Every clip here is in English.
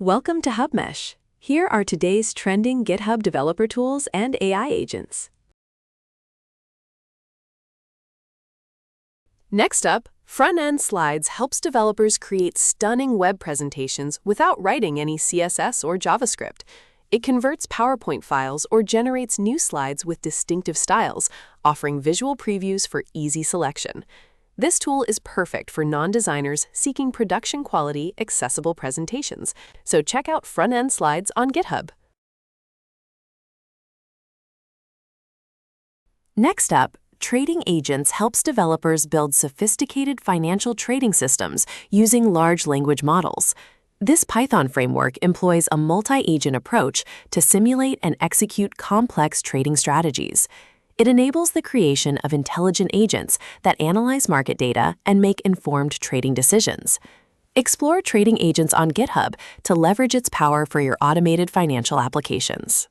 Welcome to HubMesh. Here are today's trending GitHub developer tools and AI agents. Next up, frontend-slides helps developers create stunning web presentations without writing any CSS or JavaScript. It converts PowerPoint files or generates new slides with distinctive styles, offering visual previews for easy selection. This tool is perfect for non-designers seeking production-quality, accessible presentations, so check out frontend-slides on GitHub. Next up, TradingAgents helps developers build sophisticated financial trading systems using large language models. This Python framework employs a multi-agent approach to simulate and execute complex trading strategies. It enables the creation of intelligent agents that analyze market data and make informed trading decisions. Explore TradingAgents on GitHub to leverage its power for your automated financial applications.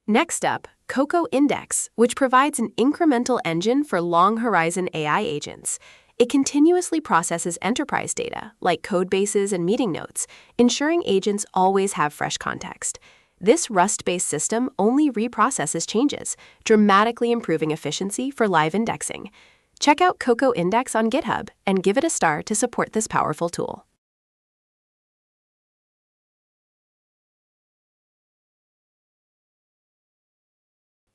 Next up, cocoindex, which provides an incremental engine for long-horizon AI agents. It continuously processes enterprise data, like code bases and meeting notes, ensuring agents always have fresh context. This Rust-based system only reprocesses changes, dramatically improving efficiency for live indexing. Check out cocoindex on GitHub and give it a star to support this powerful tool.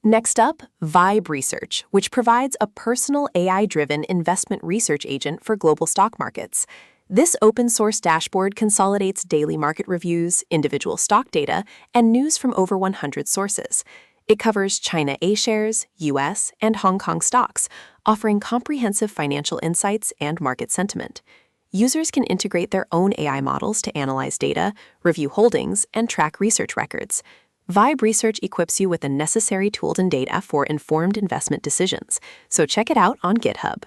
Next up, TauricResearch, which provides a personal AI-driven investment research agent for global stock markets. This open-source dashboard consolidates daily market reviews, individual stock data, and news from over 100 sources. It covers China A-shares, US, and Hong Kong stocks, offering comprehensive financial insights and market sentiment. Users can integrate their own AI models to analyze data, review holdings, and track research records. TauricResearch equips you with the necessary tools and data for informed investment decisions, so check it out on GitHub.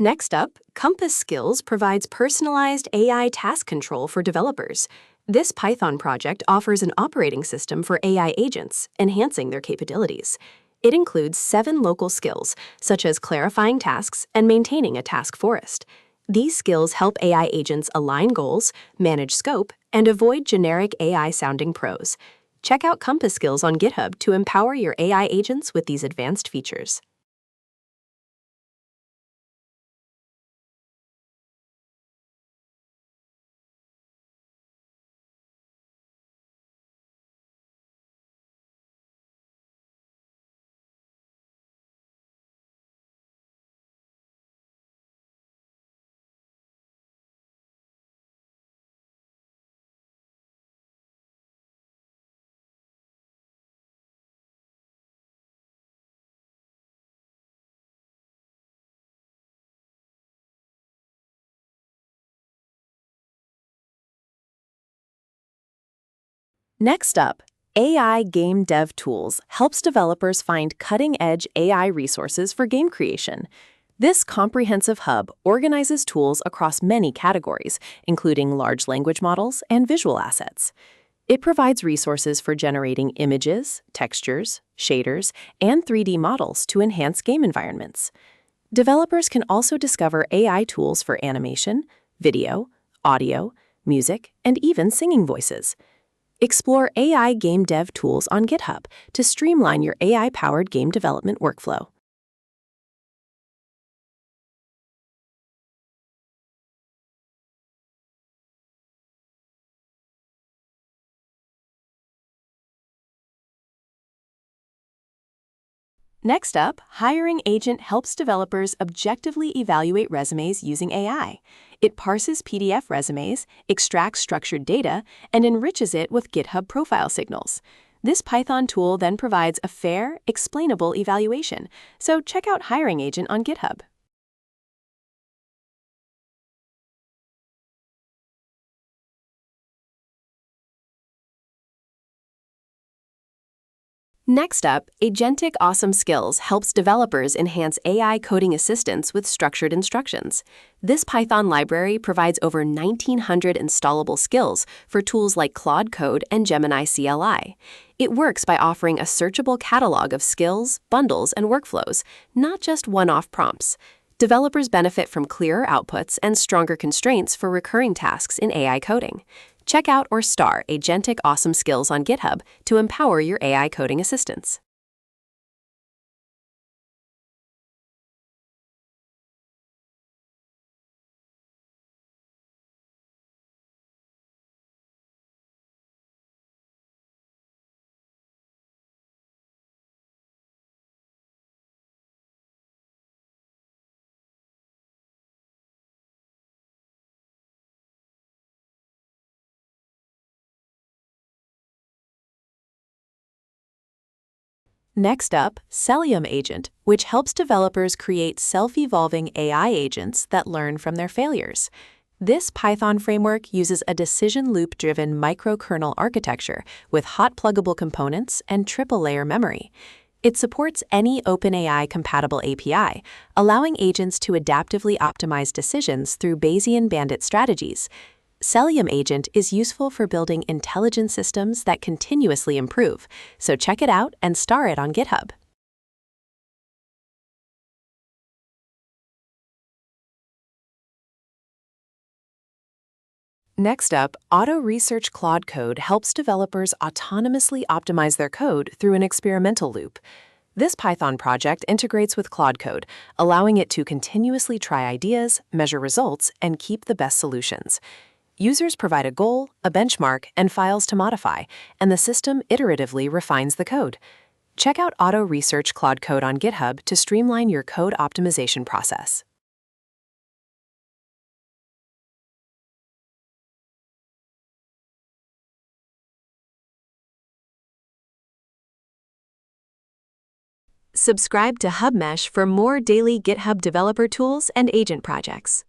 Next up, Compass Skills provides personalized AI task control for developers. This Python project offers an operating system for AI agents, enhancing their capabilities. It includes 7 local skills, such as clarifying tasks and maintaining a task forest. These skills help AI agents align goals, manage scope, and avoid generic AI-sounding prose. Check out Compass Skills on GitHub to empower your AI agents with these advanced features. Next up, ai-game-devtools helps developers find cutting-edge AI resources for game creation. This comprehensive hub organizes tools across many categories, including large language models and visual assets. It provides resources for generating images, textures, shaders, and 3D models to enhance game environments. Developers can also discover AI tools for animation, video, audio, music, and even singing voices. Explore AI Game Dev Tools on GitHub to streamline your AI-powered game development workflow. Next up, Hiring Agent helps developers objectively evaluate resumes using AI. It parses PDF resumes, extracts structured data, and enriches it with GitHub profile signals. This Python tool then provides a fair, explainable evaluation, so check out Hiring Agent on GitHub. Next up, agentic-awesome-skills helps developers enhance AI coding assistance with structured instructions. This Python library provides over 1,900 installable skills for tools like Claude-Code and Gemini CLI. It works by offering a searchable catalog of skills, bundles, and workflows, not just one-off prompts. Developers benefit from clearer outputs and stronger constraints for recurring tasks in AI coding. Check out or star Agentic-Awesome-Skills on GitHub to empower your AI coding assistants. Next up, Cellium-Agent, which helps developers create self-evolving AI agents that learn from their failures. This Python framework uses a decision loop-driven microkernel architecture with hot pluggable components and triple-layer memory. It supports any OpenAI-compatible API, allowing agents to adaptively optimize decisions through Bayesian bandit strategies. Cellium-Agent is useful for building intelligent systems that continuously improve, so check it out and star it on GitHub. Next up, autoresearch-claude-code helps developers autonomously optimize their code through an experimental loop. This Python project integrates with Claude-Code, allowing it to continuously try ideas, measure results, and keep the best solutions. Users provide a goal, a benchmark, and files to modify, and the system iteratively refines the code. Check out autoresearch-claude-code on GitHub to streamline your code optimization process. Subscribe to HubMesh for more daily GitHub developer tools and agent projects.